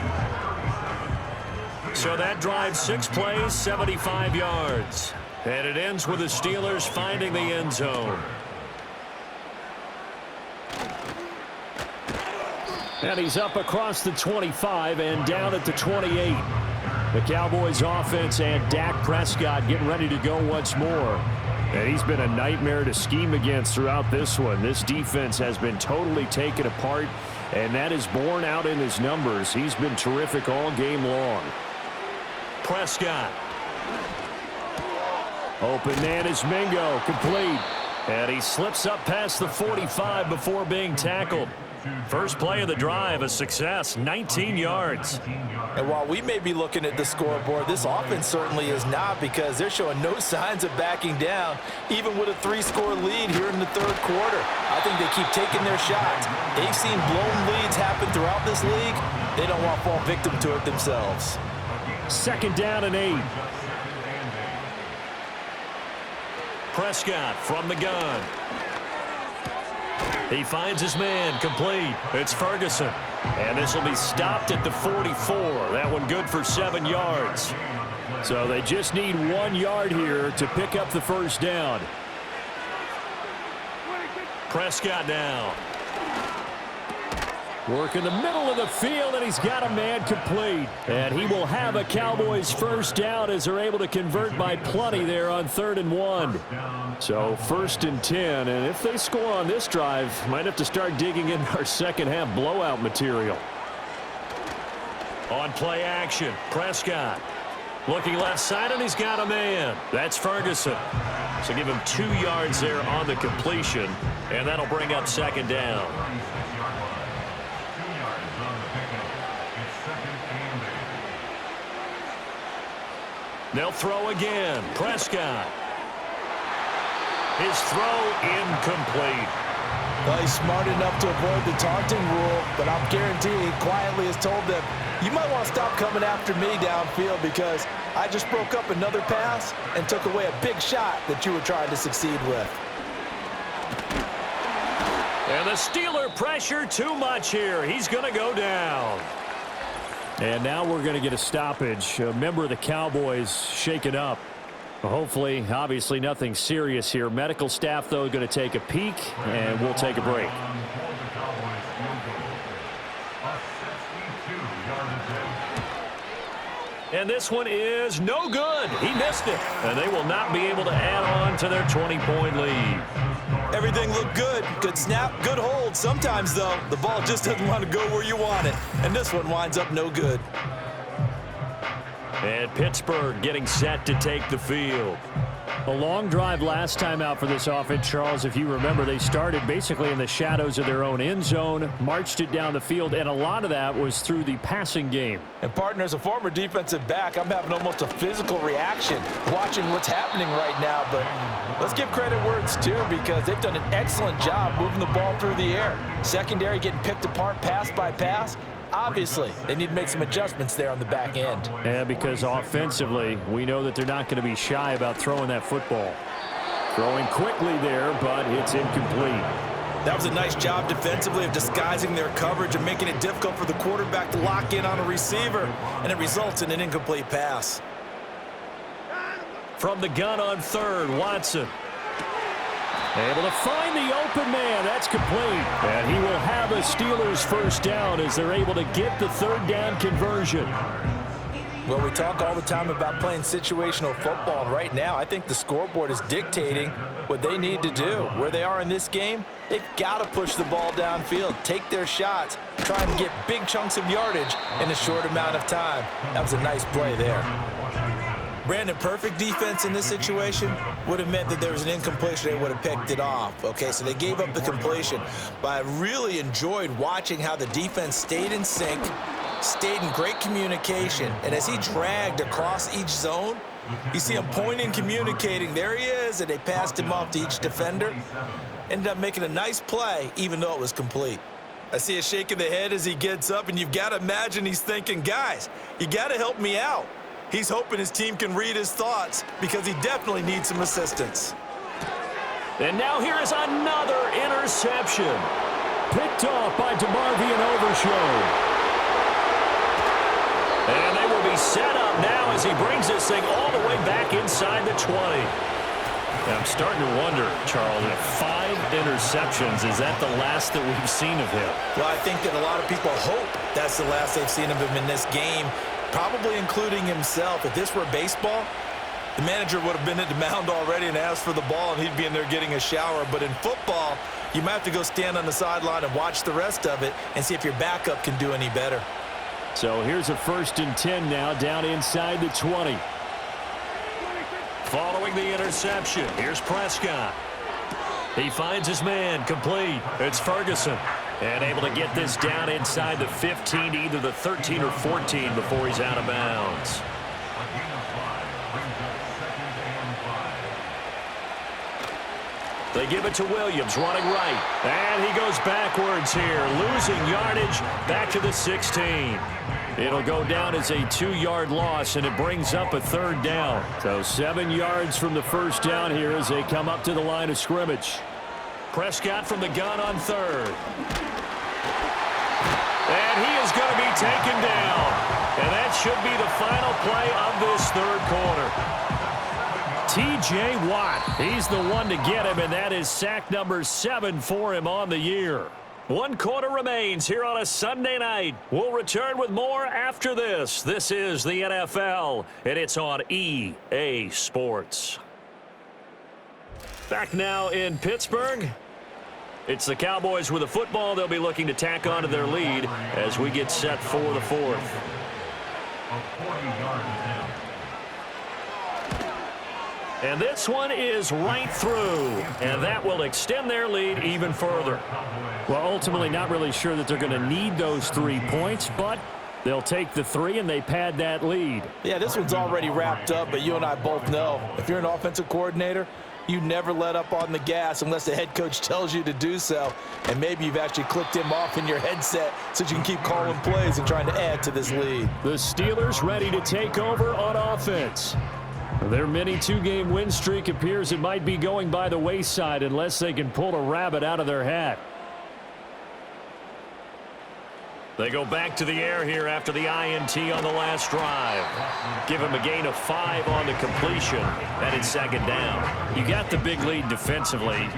So that drive, 6 plays, 75 yards. And it ends with the Steelers finding the end zone. And he's up across the 25 and down at the 28. The Cowboys offense and Dak Prescott getting ready to go once more. And he's been a nightmare to scheme against throughout this one. This defense has been totally taken apart, and that is borne out in his numbers. He's been terrific all game long. Prescott. Open man is Mingo, complete. And he slips up past the 45 before being tackled. First play of the drive, a success, 19 yards. And while we may be looking at the scoreboard, this offense certainly is not, because they're showing no signs of backing down, even with a 3-score lead here in the third quarter. I think they keep taking their shots. They've seen blown leads happen throughout this league. They don't want to fall victim to it themselves. Second down and 8. Prescott from the gun. He finds his man, complete. It's Ferguson. And this will be stopped at the 44. That one good for 7 yards. So they just need 1 yard here to pick up the first down. Prescott now. Work in the middle of the field, and he's got a man complete. And he will have a Cowboys first down as they're able to convert by plenty there on 3rd and 1. So 1st and 10, and if they score on this drive, might have to start digging in our second half blowout material. On play action, Prescott. Looking left side, and he's got a man. That's Ferguson. So give him 2 yards there on the completion, and that'll bring up 2nd down. They'll throw again. Prescott. His throw incomplete. Well, he's smart enough to avoid the taunting rule, but I'm guaranteeing he quietly has told them, you might want to stop coming after me downfield, because I just broke up another pass and took away a big shot that you were trying to succeed with. And the Steeler pressure too much here. He's going to go down. And now we're going to get a stoppage. A member of the Cowboys shaken up. Hopefully, obviously nothing serious here. Medical staff, though, going to take a peek, and we'll take a break. And this one is no good. He missed it. And they will not be able to add on to their 20-point lead. Everything looked good. Good snap, good hold. Sometimes, though, the ball just doesn't want to go where you want it. And this one winds up no good. And Pittsburgh getting set to take the field. A long drive last time out for this offense, Charles. If you remember, they started basically in the shadows of their own end zone, marched it down the field, and a lot of that was through the passing game. And, partner, as a former defensive back, I'm having almost a physical reaction watching what's happening right now. But let's give credit where it's due, because they've done an excellent job moving the ball through the air. Secondary getting picked apart pass by pass. Obviously, they need to make some adjustments there on the back end. Yeah, because offensively, we know that they're not going to be shy about throwing that football. Throwing quickly there, but it's incomplete. That was a nice job defensively of disguising their coverage and making it difficult for the quarterback to lock in on a receiver, and it results in an incomplete pass. From the gun on 3rd, Watson. Able to find the open man. That's complete. And he will have a Steelers first down as they're able to get the 3rd down conversion. Well, we talk all the time about playing situational football, and right now I think the scoreboard is dictating what they need to do. Where they are in this game, they've got to push the ball downfield, take their shots, try and get big chunks of yardage in a short amount of time. That was a nice play there. Brandon, perfect defense in this situation would have meant that there was an incompletion. They would have picked it off. Okay, so they gave up the completion. But I really enjoyed watching how the defense stayed in sync, stayed in great communication. And as he dragged across each zone, you see him pointing, communicating. There he is, and they passed him off to each defender. Ended up making a nice play, even though it was complete. I see a shake of the head as he gets up, and you've got to imagine he's thinking, guys, you got to help me out. He's hoping his team can read his thoughts because he definitely needs some assistance. And now here is another interception. Picked off by DeMarvion Overshown. And they will be set up now as he brings this thing all the way back inside the 20. I'm starting to wonder, Charles, if 5 interceptions, is that the last that we've seen of him? Well, I think that a lot of people hope that's the last they've seen of him in this game, probably including himself. If this were baseball, the manager would have been at the mound already and asked for the ball, and he'd be in there getting a shower. But in football, you might have to go stand on the sideline and watch the rest of it and see if your backup can do any better. So here's a 1st and 10 now, down inside the 20. Following the interception, here's Prescott. He finds his man, complete. It's Ferguson. And able to get this down inside the 15 to either the 13 or 14 before he's out of bounds. They give it to Williams, running right. And he goes backwards here, losing yardage back to the 16. It'll go down as a 2-yard loss, and it brings up a 3rd down. So 7 yards from the 1st down here as they come up to the line of scrimmage. Prescott from the gun on 3rd. And he is going to be taken down. And that should be the final play of this 3rd quarter. T.J. Watt, he's the one to get him, and that is sack number 7 for him on the year. 1 quarter remains here on a Sunday night. We'll return with more after this. This is the NFL, and it's on EA Sports. Back now in Pittsburgh. It's the Cowboys with the football. They'll be looking to tack on to their lead as we get set for the 4th. And this one is right through, and that will extend their lead even further. Well, ultimately not really sure that they're going to need those 3 points, but they'll take the 3 and they pad that lead. Yeah, this one's already wrapped up, but you and I both know if you're an offensive coordinator, you never let up on the gas unless the head coach tells you to do so. And maybe you've actually clicked him off in your headset so you can keep calling plays and trying to add to this lead. The Steelers ready to take over on offense. Their mini 2-game win streak appears it might be going by the wayside unless they can pull a rabbit out of their hat. They go back to the air here after the INT on the last drive. Give him a gain of 5 on the completion, and it's 2nd down. You got the big lead defensively.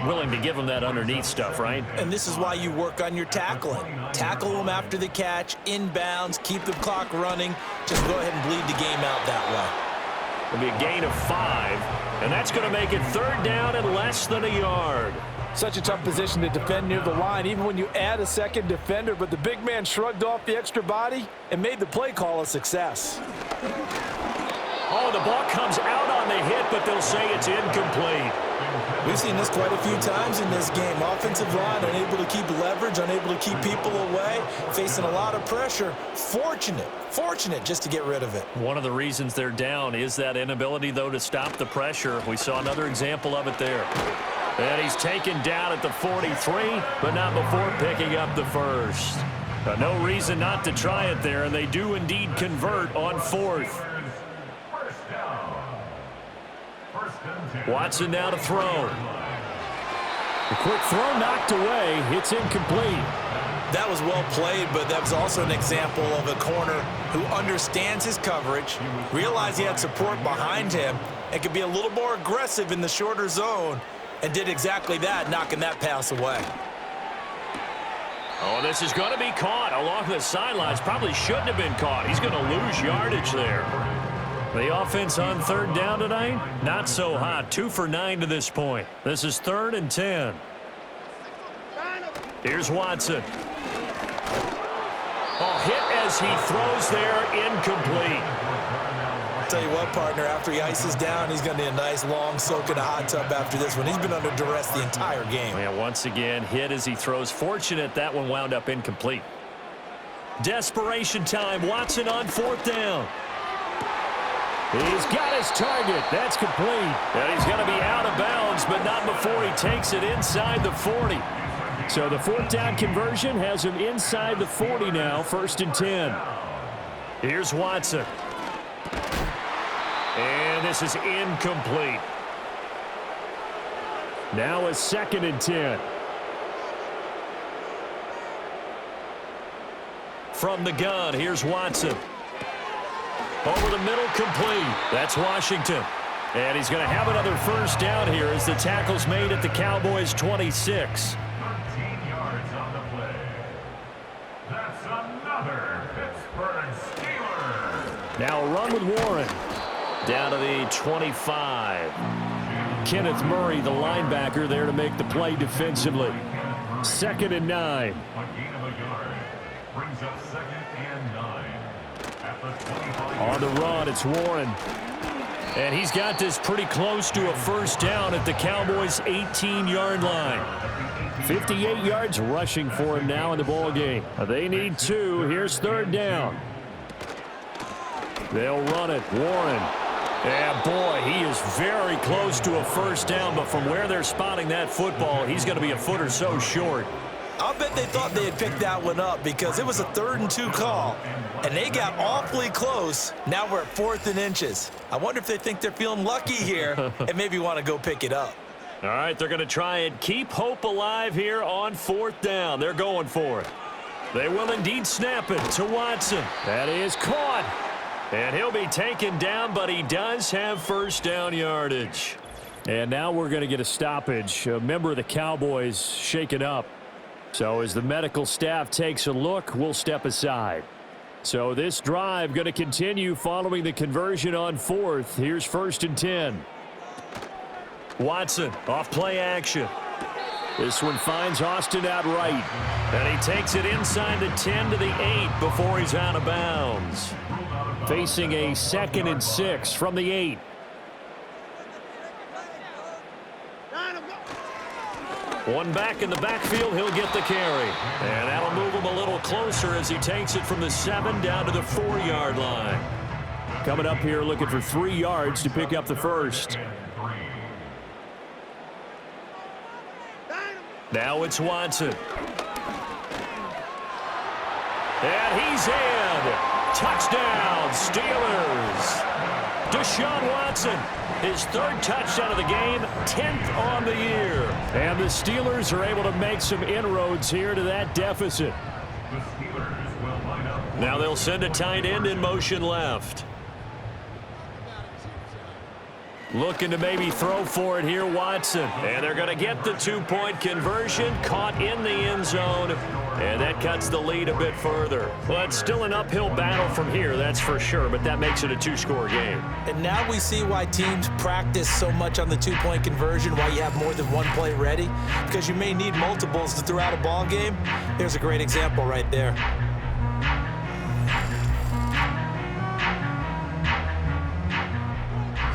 Willing to give them that underneath stuff, right? And this is why you work on your tackling. Tackle them after the catch, inbounds, keep the clock running. Just go ahead and bleed the game out that way. It'll be a gain of 5, and that's going to make it 3rd down and less than a yard. Such a tough position to defend near the line, even when you add a second defender, but the big man shrugged off the extra body and made the play call a success. Oh, the ball comes out on the hit, but they'll say it's incomplete. We've seen this quite a few times in this game. Offensive line unable to keep leverage, unable to keep people away, facing a lot of pressure. Fortunate just to get rid of it. One of the reasons they're down is that inability, though, to stop the pressure. We saw another example of it there. And he's taken down at the 43, but not before picking up the 1st. No reason not to try it there, and they do indeed convert on 4th. Watson now to throw. The quick throw knocked away. It's incomplete. That was well played, but that was also an example of a corner who understands his coverage, realized he had support behind him, and could be a little more aggressive in the shorter zone, and did exactly that, knocking that pass away. Oh, this is going to be caught along the sidelines. Probably shouldn't have been caught. He's going to lose yardage there. The offense on 3rd down tonight, not so hot. 2 for 9 to this point. This is 3rd and 10. Here's Watson. Oh, hit as he throws there, incomplete. I'll tell you what, partner, after he ices down, he's going to need a nice long soak in a hot tub after this one. He's been under duress the entire game. Yeah, once again, hit as he throws. Fortunate that one wound up incomplete. Desperation time. Watson on 4th down. He's got his target. That's complete. And he's going to be out of bounds, but not before he takes it inside the 40. So the fourth down conversion has him inside the 40 now, 1st and 10. Here's Watson. And this is incomplete. Now a 2nd and 10. From the gun, here's Watson. Over the middle, complete. That's Washington. And he's going to have another 1st down here as the tackle's made at the Cowboys' 26. 13 yards on the play. That's another Pittsburgh Steelers. Now a run with Warren. Down to the 25. Kenneth Murray, the linebacker, there to make the play defensively. 2nd and 9. A gain of a yard. Brings up 2nd and 9. At the 25. On the run, it's Warren. And he's got this pretty close to a 1st down at the Cowboys' 18-yard line. 58 yards rushing for him now in the ball game. They need 2. Here's 3rd down. They'll run it. Warren. And boy, he is very close to a 1st down, but from where they're spotting that football, he's going to be a foot or so short. I'll bet they thought they had picked that one up because it was a 3rd and 2 call, and they got awfully close. Now we're at 4th and inches. I wonder if they think they're feeling lucky here and maybe want to go pick it up. All right, they're going to try and keep hope alive here on 4th down. They're going for it. They will indeed snap it to Watson. That is caught. And he'll be taken down, but he does have 1st down yardage. And now we're going to get a stoppage. A member of the Cowboys shaken up. So as the medical staff takes a look, we'll step aside. So this drive going to continue following the conversion on 4th. Here's 1st and 10. Watson off play action. This one finds Austin out right. And he takes it inside the 10 to the 8 before he's out of bounds. Facing a 2nd and 6 from the 8. One back in the backfield, he'll get the carry. And that'll move him a little closer as he takes it from the 7 down to the 4-yard line. Coming up here looking for 3 yards to pick up the 1st. Now it's Watson. And he's in. Touchdown, Steelers. Deshaun Watson, his 3rd touchdown of the game, 10th on the year. And the Steelers are able to make some inroads here to that deficit. The Steelers will line up. Now they'll send a tight end in motion left. Looking to maybe throw for it here, Watson. And they're going to get the 2-point conversion, caught in the end zone. And that cuts the lead a bit further. Well, it's still an uphill battle from here, that's for sure, but that makes it a 2-score game. And now we see why teams practice so much on the 2-point conversion, why you have more than one play ready, because you may need multiples to throw out a ball game. There's a great example right there.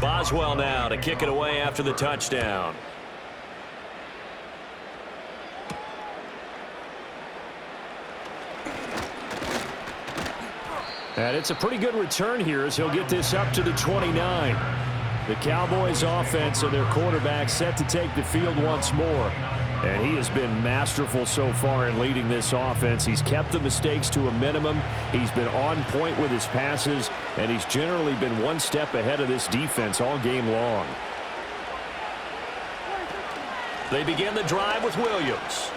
Boswell now to kick it away after the touchdown. And it's a pretty good return here as he'll get this up to the 29. The Cowboys offense and their quarterback set to take the field once more. And he has been masterful so far in leading this offense. He's kept the mistakes to a minimum. He's been on point with his passes, and he's generally been one step ahead of this defense all game long. They begin the drive with Williams.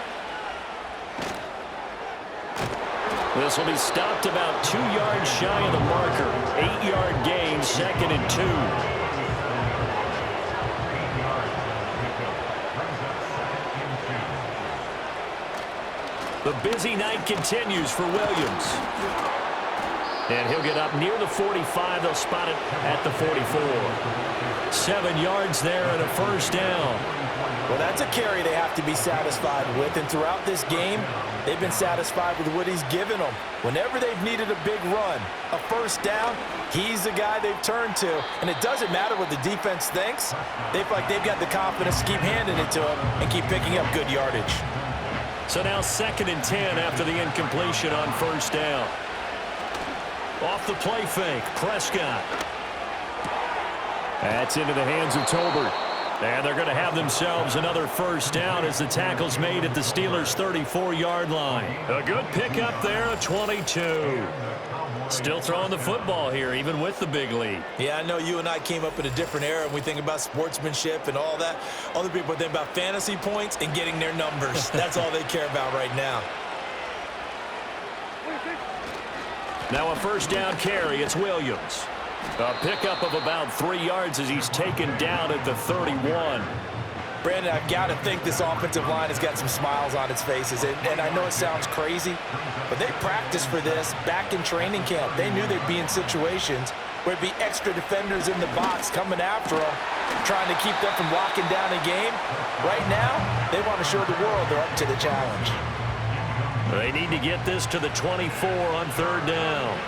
This will be stopped about 2 yards shy of the marker. 8-yard gain, 2nd and 2. The busy night continues for Williams. And he'll get up near the 45. They'll spot it at the 44. 7 yards there and a 1st down. Well, that's a carry they have to be satisfied with. And throughout this game, they've been satisfied with what he's given them. Whenever they've needed a big run, a 1st down, he's the guy they've turned to. And it doesn't matter what the defense thinks. They feel like they've got the confidence to keep handing it to him and keep picking up good yardage. So now 2nd and 10 after the incompletion on 1st down. Off the play fake, Prescott. That's into the hands of Tolbert. And they're going to have themselves another first down as the tackle's made at the Steelers' 34-yard line. A good pickup there, a 22. Still throwing the football here, even with the big lead. Yeah, I know you and I came up in a different era, and we think about sportsmanship and all that. Other people think about fantasy points and getting their numbers. That's all they care about right now. Now a first down carry. It's Williams. A pickup of about 3 yards as he's taken down at the 31. Brandon, I've got to think this offensive line has got some smiles on its faces. And I know it sounds crazy, but they practiced for this back in training camp. They knew they'd be in situations where there'd be extra defenders in the box coming after them, trying to keep them from locking down a game. Right now, they want to show the world they're up to the challenge. They need to get this to the 24 on third down.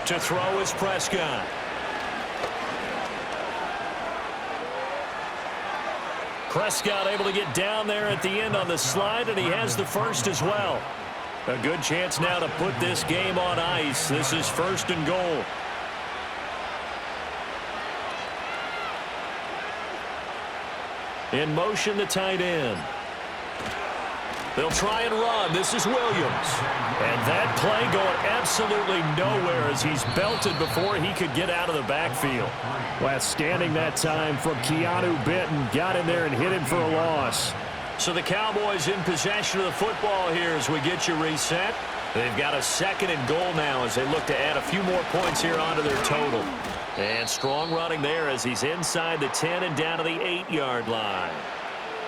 To throw is Prescott. Prescott able to get down there at the end on the slide, and he has the first as well. A good chance now to put this game on ice. This is first and goal. In motion, the tight end. They'll try and run. This is Williams. And that play going absolutely nowhere as he's belted before he could get out of the backfield. Withstanding that time from Keanu Benton. Got in there and hit him for a loss. So the Cowboys in possession of the football here as we get you reset. They've got a second and goal now as they look to add a few more points here onto their total. And strong running there as he's inside the 10 and down to the 8-yard line.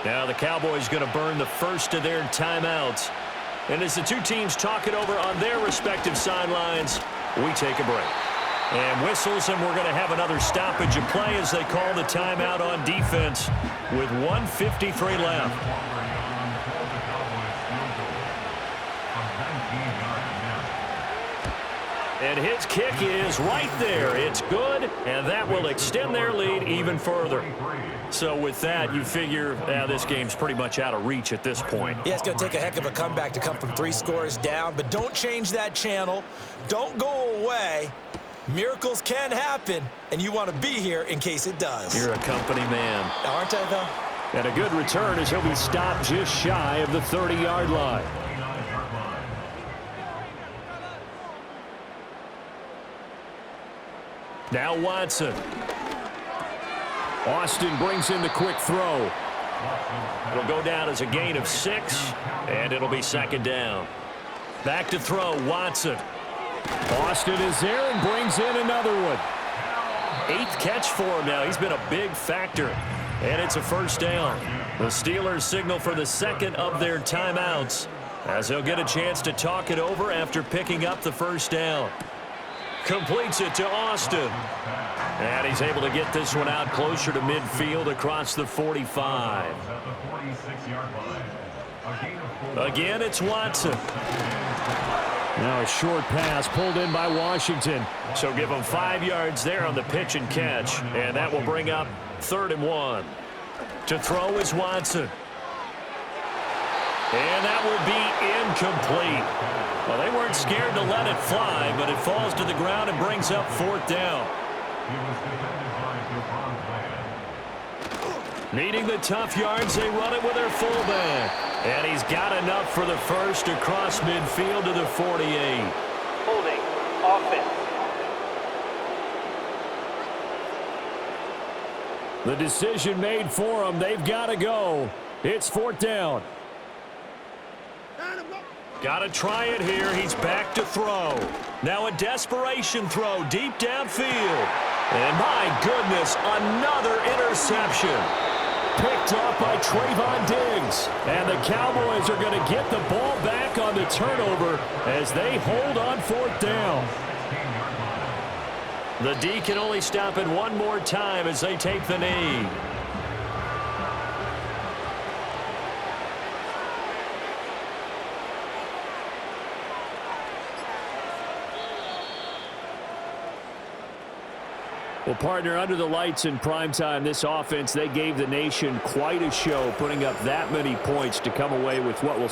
Now the Cowboys going to burn the first of their timeouts. And as the two teams talk it over on their respective sidelines, we take a break. And whistles, and we're going to have another stoppage of play as they call the timeout on defense with 1:53 left. And his kick is right there. It's good, and that will extend their lead even further. So with that, you figure this game's pretty much out of reach at this point. Yeah, it's going to take a heck of a comeback to come from 3 scores down, but don't change that channel. Don't go away. Miracles can happen, and you want to be here in case it does. You're a company man. Aren't I, though? And a good return as he'll be stopped just shy of the 30-yard line. Now Watson. Austin brings in the quick throw. It'll go down as a gain of 6, and it'll be second down. Back to throw, Watson. Austin is there and brings in another one. 8th catch for him now. He's been a big factor, and it's a first down. The Steelers signal for the second of their timeouts as they'll get a chance to talk it over after picking up the first down. Completes it to Austin. And he's able to get this one out closer to midfield across the 45. Again, it's Watson. Now a short pass pulled in by Washington. So give him 5 yards there on the pitch and catch. And that will bring up 3rd and 1. To throw is Watson. And that will be incomplete. Well, they weren't scared to let it fly, but it falls to the ground and brings up 4th down. Needing the tough yards, they run it with their fullback. And he's got enough for the first across midfield to the 48. Holding, offense. The decision made for them. They've got to go. It's 4th down. Got to try it here. He's back to throw. Now a desperation throw deep downfield. And my goodness, another interception. Picked off by Trayvon Diggs. And the Cowboys are going to get the ball back on the turnover as they hold on 4th down. The D can only stop it one more time as they take the knee. Well, partner, under the lights in primetime, this offense, they gave the nation quite a show, putting up that many points to come away with what will